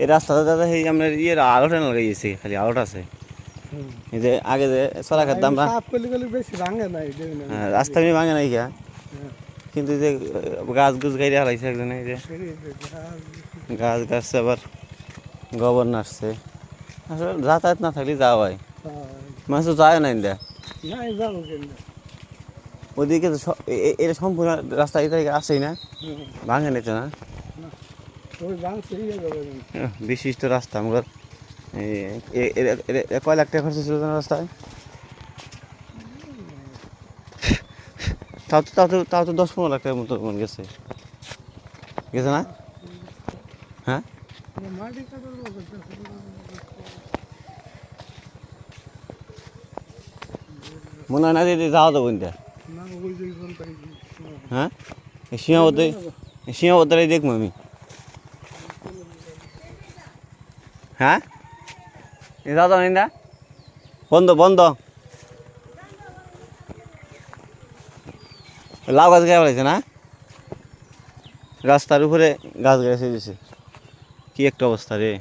এই রাস্তাটা দাদা এই আমরা ইয়ের আলোটা লাগাইছি, খালি আলোটা আছে। এই যে আগে যে চলা খেতাম আমরা, রাস্তা এমনি ভাঙে নাই গিয়া, কিন্তু যে গাছ গুছ গাইরে হারাইছে একজনে। এই যে গাছ গাছছে, আবার গোবর নাড়ছে। আসলে যাতায়াত না থাকলে যাওয়া হয়, মানুষ তো যায় না ইন্দা ওদিকে। এটা সম্পূর্ণ রাস্তা এটা আসেই না, ভাঙে নিতে না। বিশিষ্ট রাস্তা আমার। কয় লাখ টাকা খরচ ছিল রাস্তায়? তাও তো 10-15 লাখ টাকার মতো গেছে, গেছে না? হ্যাঁ, মনে হয় না যে যাওয়া যাবো ইন্দা। হ্যাঁ, সীমাবদ্ধটাই দেখবো আমি। হ্যাঁ, যাওয়া যাবো ইন্দা, বন্ধ বন্ধ। লাউ গাছ গায়ে পড়েছে না, রাস্তার উপরে গাছ গাছ হয়ে গেছে। কি একটা অবস্থা রে।